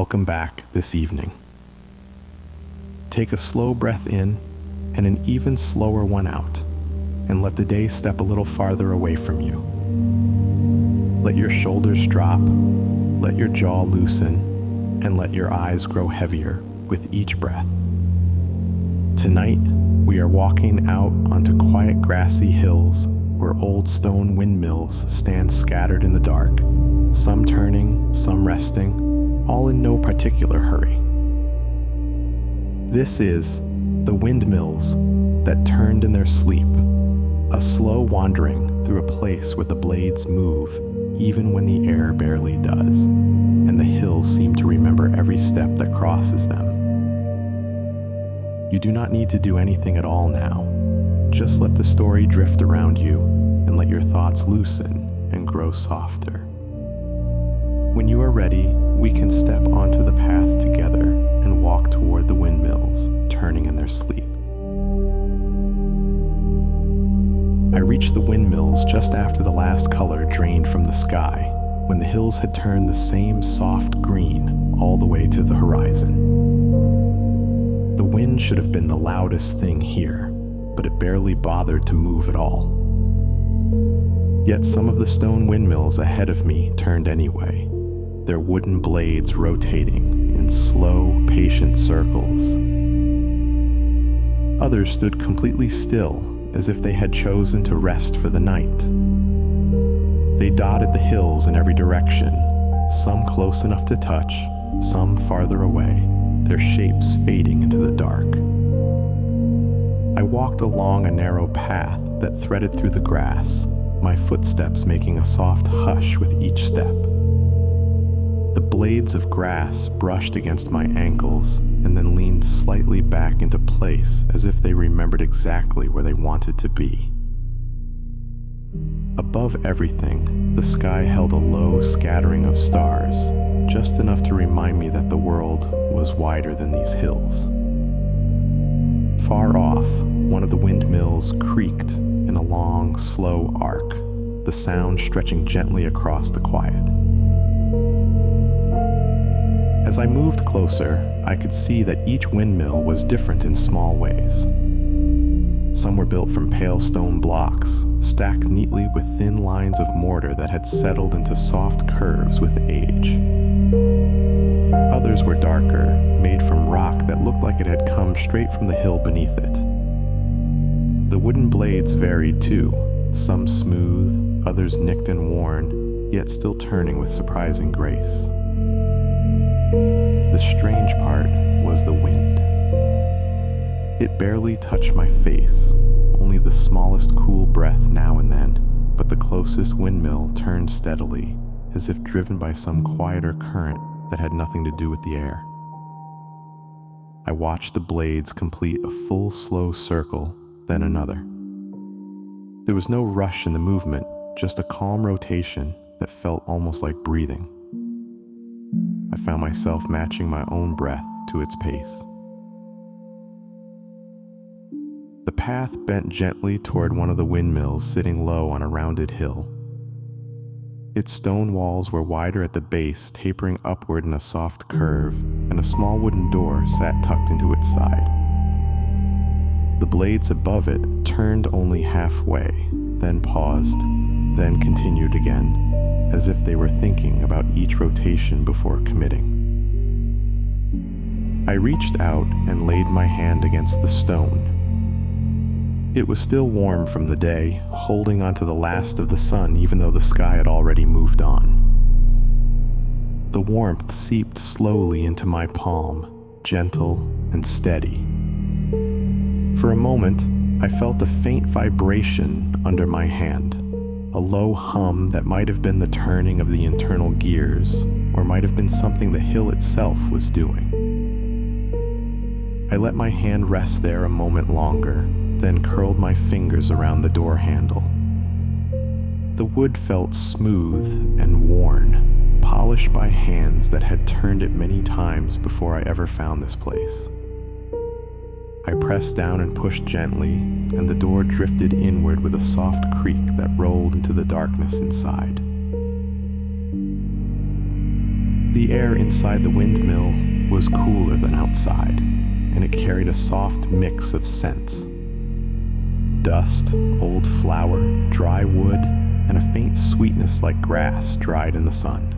welcome back this evening. Take a slow breath in and an even slower one out, and let the day step a little farther away from you. Let your shoulders drop, let your jaw loosen, and let your eyes grow heavier with each breath. Tonight, we are walking out onto quiet grassy hills where old stone windmills stand scattered in the dark, some turning, some resting, all in no particular hurry. This is the windmills that turned in their sleep, a slow wandering through a place where the blades move even when the air barely does, and the hills seem to remember every step that crosses them. You do not need to do anything at all now. Just let the story drift around you and let your thoughts loosen and grow softer. When you are ready, we can step onto the path together and walk toward the windmills, turning in their sleep. I reached the windmills just after the last color drained from the sky, when the hills had turned the same soft green all the way to the horizon. The wind should have been the loudest thing here, but it barely bothered to move at all. Yet some of the stone windmills ahead of me turned anyway, their wooden blades rotating in slow, patient circles. Others stood completely still, as if they had chosen to rest for the night. They dotted the hills in every direction, some close enough to touch, some farther away, their shapes fading into the dark. I walked along a narrow path that threaded through the grass, my footsteps making a soft hush with each step. The blades of grass brushed against my ankles and then leaned slightly back into place as if they remembered exactly where they wanted to be. Above everything, the sky held a low scattering of stars, just enough to remind me that the world was wider than these hills. Far off, one of the windmills creaked in a long, slow arc, the sound stretching gently across the quiet. As I moved closer, I could see that each windmill was different in small ways. Some were built from pale stone blocks, stacked neatly with thin lines of mortar that had settled into soft curves with age. Others were darker, made from rock that looked like it had come straight from the hill beneath it. The wooden blades varied too, some smooth, others nicked and worn, yet still turning with surprising grace. The strange part was the wind. It barely touched my face, only the smallest cool breath now and then, but the closest windmill turned steadily, as if driven by some quieter current that had nothing to do with the air. I watched the blades complete a full slow circle, then another. There was no rush in the movement, just a calm rotation that felt almost like breathing. I found myself matching my own breath to its pace. The path bent gently toward one of the windmills sitting low on a rounded hill. Its stone walls were wider at the base, tapering upward in a soft curve, and a small wooden door sat tucked into its side. The blades above it turned only halfway, then paused, then continued again, as if they were thinking about each rotation before committing. I reached out and laid my hand against the stone. It was still warm from the day, holding onto the last of the sun even though the sky had already moved on. The warmth seeped slowly into my palm, gentle and steady. For a moment, I felt a faint vibration under my hand, a low hum that might have been the turning of the internal gears, or might have been something the hill itself was doing. I let my hand rest there a moment longer, then curled my fingers around the door handle. The wood felt smooth and worn, polished by hands that had turned it many times before I ever found this place. I pressed down and pushed gently, and the door drifted inward with a soft creak that rolled into the darkness inside. The air inside the windmill was cooler than outside, and it carried a soft mix of scents. Dust, old flour, dry wood, and a faint sweetness like grass dried in the sun.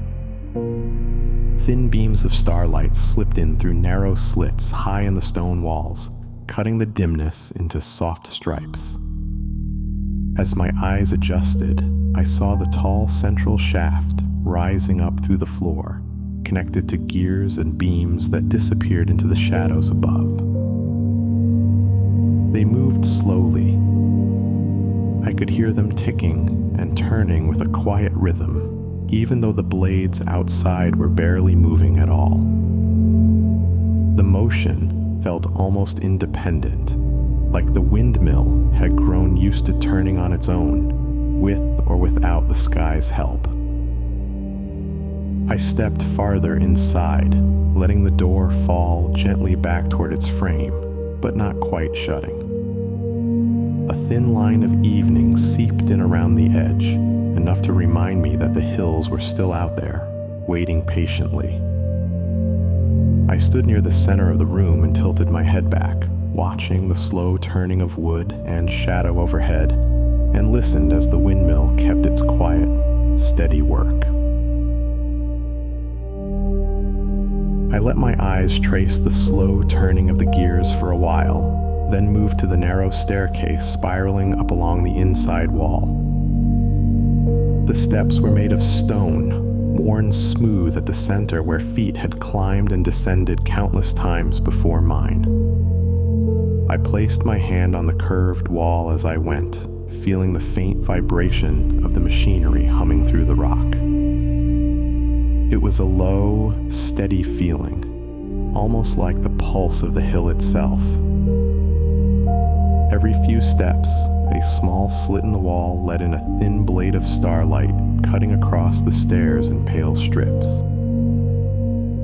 Thin beams of starlight slipped in through narrow slits high in the stone walls, cutting the dimness into soft stripes. As my eyes adjusted, I saw the tall central shaft rising up through the floor, connected to gears and beams that disappeared into the shadows above. They moved slowly. I could hear them ticking and turning with a quiet rhythm, even though the blades outside were barely moving at all. The motion felt almost independent, like the windmill had grown used to turning on its own, with or without the sky's help. I stepped farther inside, letting the door fall gently back toward its frame, but not quite shutting. A thin line of evening seeped in around the edge, enough to remind me that the hills were still out there, waiting patiently. I stood near the center of the room and tilted my head back, watching the slow turning of wood and shadow overhead, and listened as the windmill kept its quiet, steady work. I let my eyes trace the slow turning of the gears for a while, then moved to the narrow staircase spiraling up along the inside wall. The steps were made of stone, worn smooth at the center where feet had climbed and descended countless times before mine. I placed my hand on the curved wall as I went, feeling the faint vibration of the machinery humming through the rock. It was a low, steady feeling, almost like the pulse of the hill itself. Every few steps, a small slit in the wall let in a thin blade of starlight cutting across the stairs in pale strips.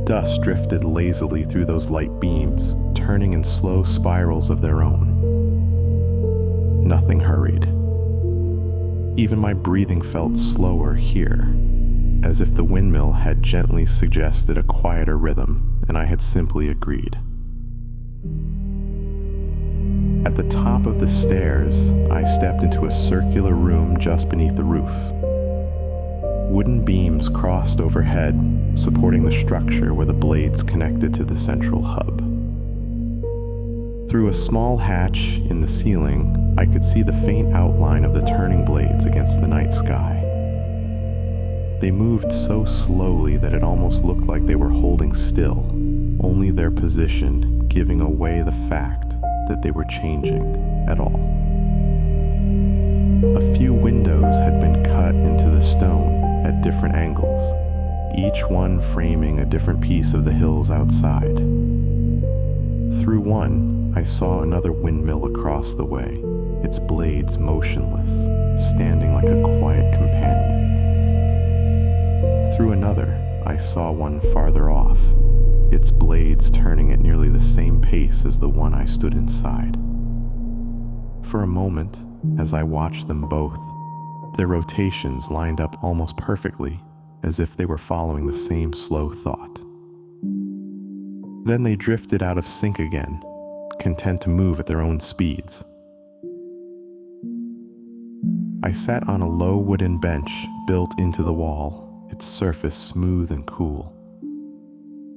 Dust drifted lazily through those light beams, turning in slow spirals of their own. Nothing hurried. Even my breathing felt slower here, as if the windmill had gently suggested a quieter rhythm, and I had simply agreed. At the top of the stairs, I stepped into a circular room just beneath the roof. Wooden beams crossed overhead, supporting the structure where the blades connected to the central hub. Through a small hatch in the ceiling, I could see the faint outline of the turning blades against the night sky. They moved so slowly that it almost looked like they were holding still, only their position giving away the fact that they were changing at all. A few windows had been cut into the stone at different angles, each one framing a different piece of the hills outside. Through one, I saw another windmill across the way, its blades motionless, standing like a quiet companion. Through another, I saw one farther off, its blades turning at nearly the same pace as the one I stood inside. For a moment, as I watched them both, their rotations lined up almost perfectly, as if they were following the same slow thought. Then they drifted out of sync again, content to move at their own speeds. I sat on a low wooden bench built into the wall, its surface smooth and cool.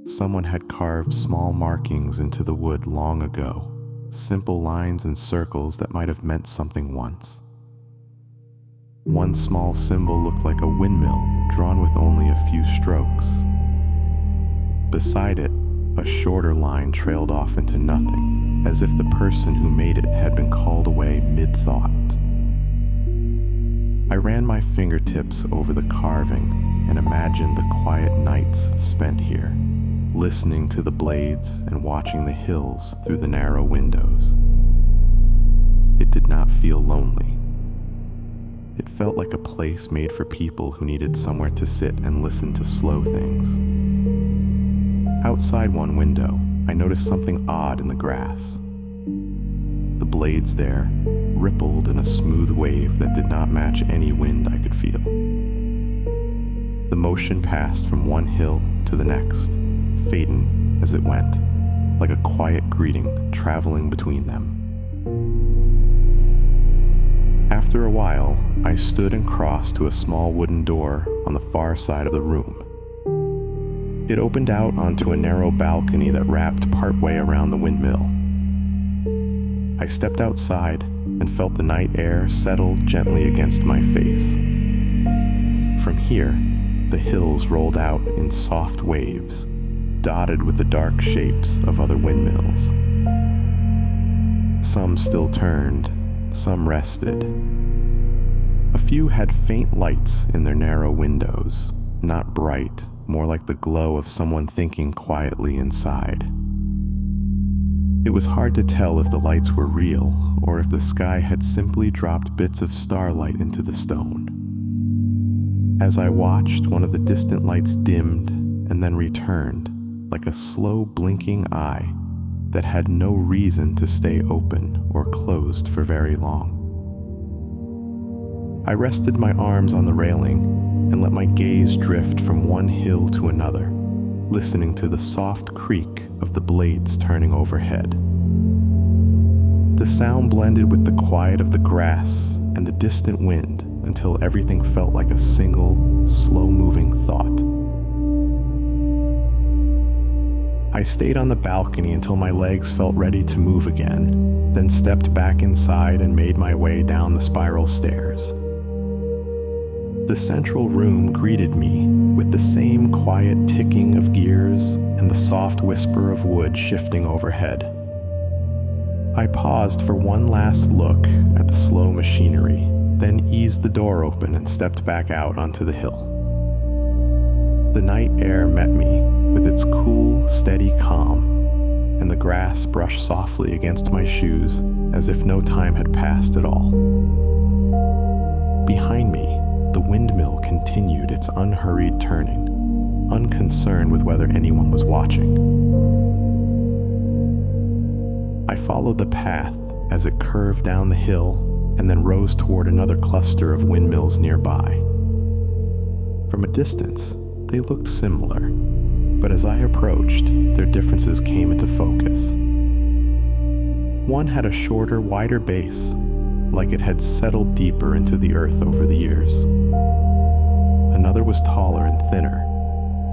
Someone had carved small markings into the wood long ago, simple lines and circles that might have meant something once. One small symbol looked like a windmill drawn with only a few strokes. Beside it, a shorter line trailed off into nothing, as if the person who made it had been called away mid-thought. I ran my fingertips over the carving and imagined the quiet nights spent here, listening to the blades and watching the hills through the narrow windows. It did not feel lonely. It felt like a place made for people who needed somewhere to sit and listen to slow things. Outside one window, I noticed something odd in the grass. The blades there rippled in a smooth wave that did not match any wind I could feel. The motion passed from one hill to the next, fading as it went, like a quiet greeting traveling between them. After a while, I stood and crossed to a small wooden door on the far side of the room. It opened out onto a narrow balcony that wrapped partway around the windmill. I stepped outside and felt the night air settle gently against my face. From here, the hills rolled out in soft waves, dotted with the dark shapes of other windmills. Some still turned, some rested. A few had faint lights in their narrow windows, not bright, more like the glow of someone thinking quietly inside. It was hard to tell if the lights were real or if the sky had simply dropped bits of starlight into the stone. As I watched, one of the distant lights dimmed and then returned, like a slow blinking eye that had no reason to stay open or closed for very long. I rested my arms on the railing and let my gaze drift from one hill to another, listening to the soft creak of the blades turning overhead. The sound blended with the quiet of the grass and the distant wind until everything felt like a single, slow-moving thought. I stayed on the balcony until my legs felt ready to move again, then stepped back inside and made my way down the spiral stairs. The central room greeted me with the same quiet ticking of gears and the soft whisper of wood shifting overhead. I paused for one last look at the slow machinery, then eased the door open and stepped back out onto the hill. The night air met me with its cool, steady calm, and the grass brushed softly against my shoes as if no time had passed at all. Behind me, the windmill continued its unhurried turning, unconcerned with whether anyone was watching. I followed the path as it curved down the hill and then rose toward another cluster of windmills nearby. From a distance, they looked similar, but as I approached, their differences came into focus. One had a shorter, wider base, like it had settled deeper into the earth over the years. Another was taller and thinner,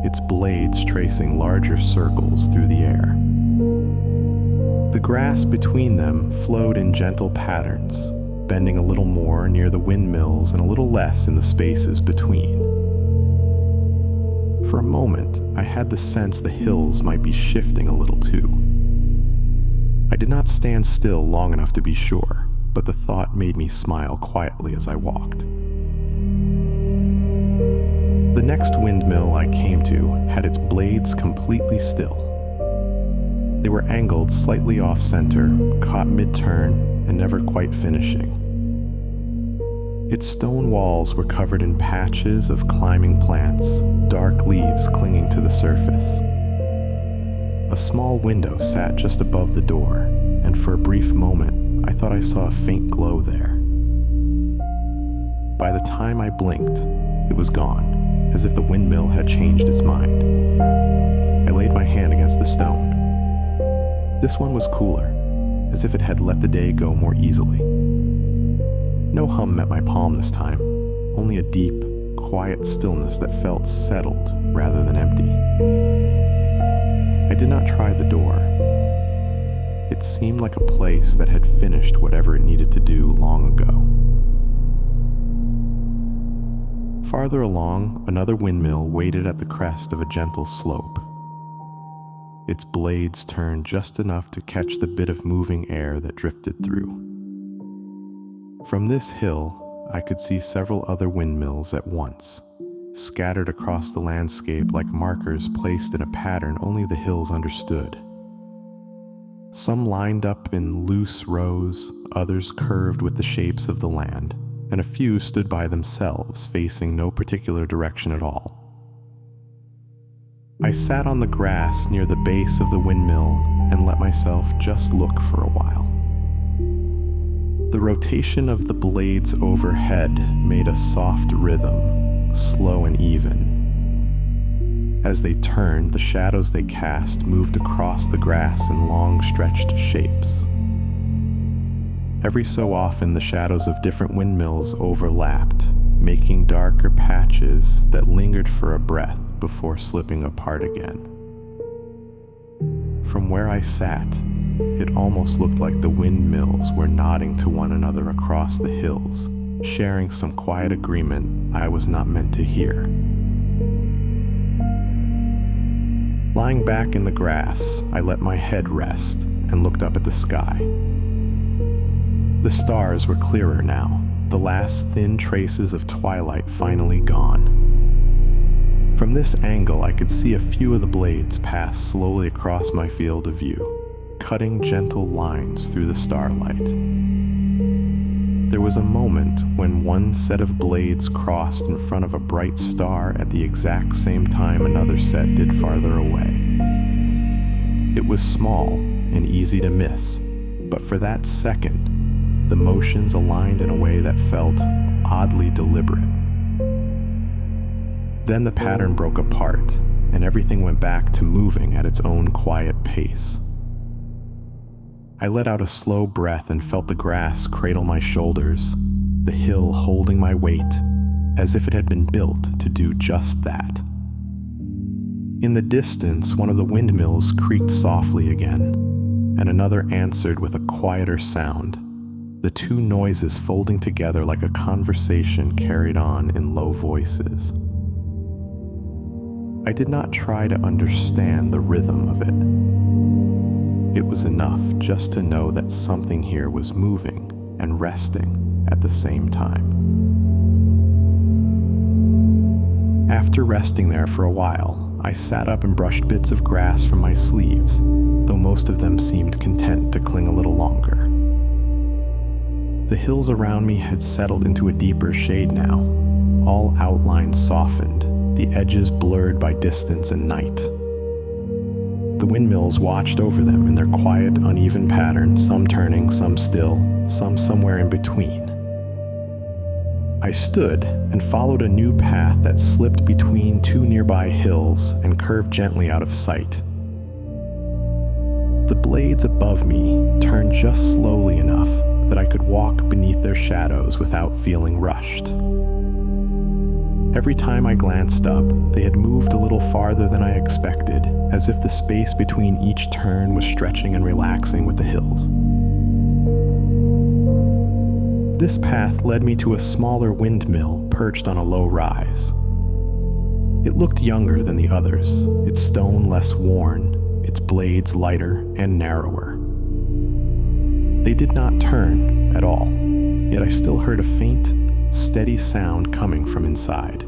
its blades tracing larger circles through the air. The grass between them flowed in gentle patterns, bending a little more near the windmills and a little less in the spaces between. For a moment, I had the sense the hills might be shifting a little too. I did not stand still long enough to be sure, but the thought made me smile quietly as I walked. The next windmill I came to had its blades completely still. They were angled slightly off-center, caught mid-turn, and never quite finishing. Its stone walls were covered in patches of climbing plants, dark leaves clinging to the surface. A small window sat just above the door, and for a brief moment, I thought I saw a faint glow there. By the time I blinked, it was gone, as if the windmill had changed its mind. I laid my hand against the stone. This one was cooler, as if it had let the day go more easily. No hum met my palm this time, only a deep, quiet stillness that felt settled rather than empty. I did not try the door. It seemed like a place that had finished whatever it needed to do long ago. Farther along, another windmill waited at the crest of a gentle slope. Its blades turned just enough to catch the bit of moving air that drifted through. From this hill, I could see several other windmills at once, scattered across the landscape like markers placed in a pattern only the hills understood. Some lined up in loose rows, others curved with the shapes of the land, and a few stood by themselves, facing no particular direction at all. I sat on the grass near the base of the windmill and let myself just look for a while. The rotation of the blades overhead made a soft rhythm, slow and even. As they turned, the shadows they cast moved across the grass in long stretched shapes. Every so often, the shadows of different windmills overlapped, making darker patches that lingered for a breath before slipping apart again. From where I sat, it almost looked like the windmills were nodding to one another across the hills, sharing some quiet agreement I was not meant to hear. Lying back in the grass, I let my head rest and looked up at the sky. The stars were clearer now, the last thin traces of twilight finally gone. From this angle, I could see a few of the blades pass slowly across my field of view, cutting gentle lines through the starlight. There was a moment when one set of blades crossed in front of a bright star at the exact same time another set did farther away. It was small and easy to miss, but for that second, the motions aligned in a way that felt oddly deliberate. Then the pattern broke apart, and everything went back to moving at its own quiet pace. I let out a slow breath and felt the grass cradle my shoulders, the hill holding my weight, as if it had been built to do just that. In the distance, one of the windmills creaked softly again, and another answered with a quieter sound, the two noises folding together like a conversation carried on in low voices. I did not try to understand the rhythm of it. It was enough just to know that something here was moving and resting at the same time. After resting there for a while, I sat up and brushed bits of grass from my sleeves, though most of them seemed content to cling a little longer. The hills around me had settled into a deeper shade now, all outlines softened, the edges blurred by distance and night. The windmills watched over them in their quiet, uneven pattern, some turning, some still, some somewhere in between. I stood and followed a new path that slipped between two nearby hills and curved gently out of sight. The blades above me turned just slowly enough that I could walk beneath their shadows without feeling rushed. Every time I glanced up, they had moved a little farther than I expected, as if the space between each turn was stretching and relaxing with the hills. This path led me to a smaller windmill perched on a low rise. It looked younger than the others, its stone less worn, its blades lighter and narrower. They did not turn at all, yet I still heard a faint, steady sound coming from inside.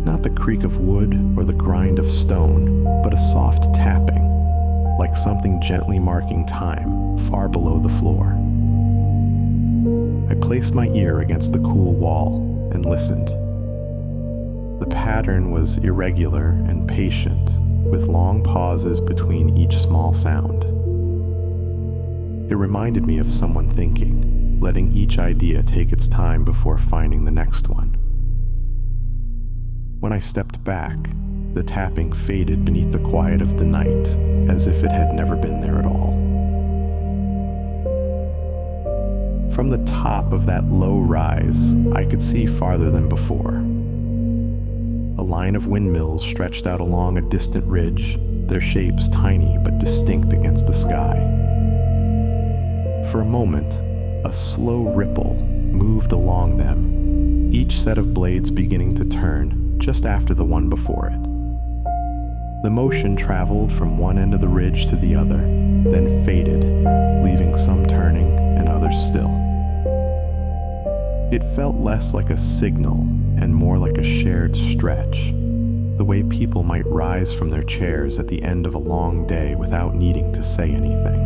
Not the creak of wood or the grind of stone, but a soft tapping, like something gently marking time far below the floor. I placed my ear against the cool wall and listened. The pattern was irregular and patient, with long pauses between each small sound. It reminded me of someone thinking, letting each idea take its time before finding the next one. When I stepped back, the tapping faded beneath the quiet of the night, as if it had never been there at all. From the top of that low rise, I could see farther than before. A line of windmills stretched out along a distant ridge, their shapes tiny but distinct against the sky. For a moment, a slow ripple moved along them, each set of blades beginning to turn just after the one before it. The motion traveled from one end of the ridge to the other, then faded, leaving some turning and others still. It felt less like a signal and more like a shared stretch, the way people might rise from their chairs at the end of a long day without needing to say anything.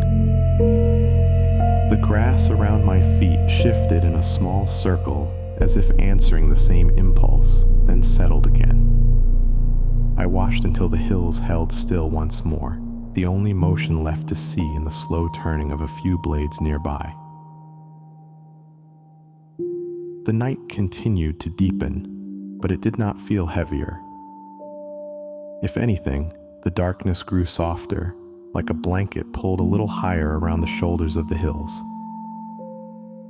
The grass around my feet shifted in a small circle, as if answering the same impulse, then settled again. I watched until the hills held still once more, the only motion left to see in the slow turning of a few blades nearby. The night continued to deepen, but it did not feel heavier. If anything, the darkness grew softer, like a blanket pulled a little higher around the shoulders of the hills.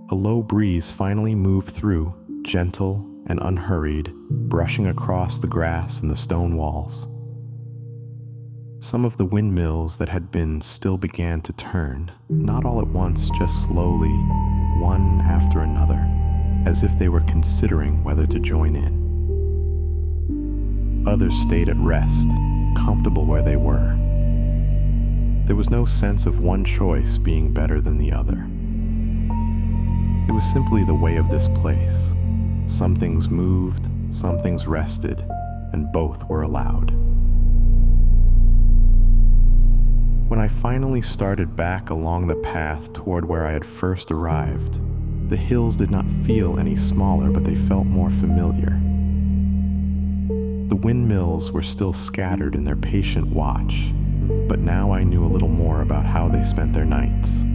A low breeze finally moved through, gentle and unhurried, brushing across the grass and the stone walls. Some of the windmills that had been still began to turn, not all at once, just slowly, one after another, as if they were considering whether to join in. Others stayed at rest, comfortable where they were. There was no sense of one choice being better than the other. It was simply the way of this place. Some things moved, some things rested, and both were allowed. When I finally started back along the path toward where I had first arrived, the hills did not feel any smaller, but they felt more familiar. The windmills were still scattered in their patient watch, but now I knew a little more about how they spent their nights.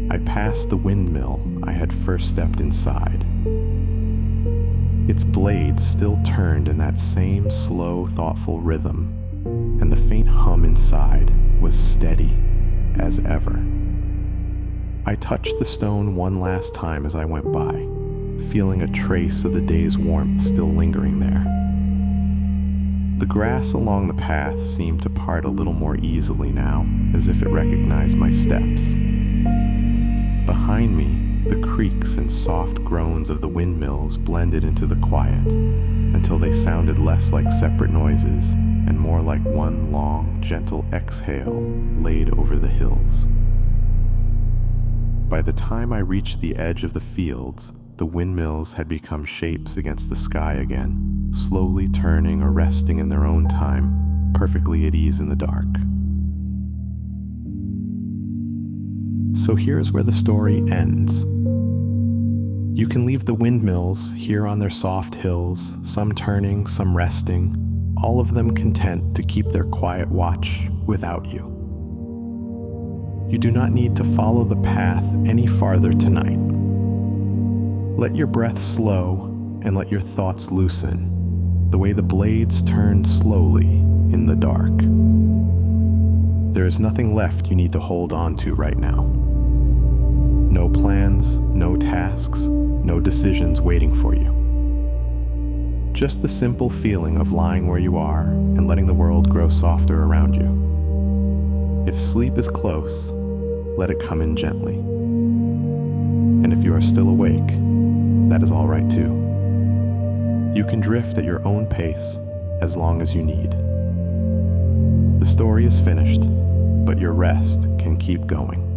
I passed the windmill I had first stepped inside. Its blades still turned in that same slow, thoughtful rhythm, and the faint hum inside was steady as ever. I touched the stone one last time as I went by, feeling a trace of the day's warmth still lingering there. The grass along the path seemed to part a little more easily now, as if it recognized my steps. Behind me, the creaks and soft groans of the windmills blended into the quiet, until they sounded less like separate noises and more like one long, gentle exhale laid over the hills. By the time I reached the edge of the fields, the windmills had become shapes against the sky again, slowly turning or resting in their own time, perfectly at ease in the dark. So here's where the story ends. You can leave the windmills here on their soft hills, some turning, some resting, all of them content to keep their quiet watch without you. You do not need to follow the path any farther tonight. Let your breath slow and let your thoughts loosen, the way the blades turn slowly in the dark. There is nothing left you need to hold on to right now. No plans, no tasks, no decisions waiting for you. Just the simple feeling of lying where you are and letting the world grow softer around you. If sleep is close, let it come in gently. And if you are still awake, that is all right too. You can drift at your own pace as long as you need. The story is finished, but your rest can keep going.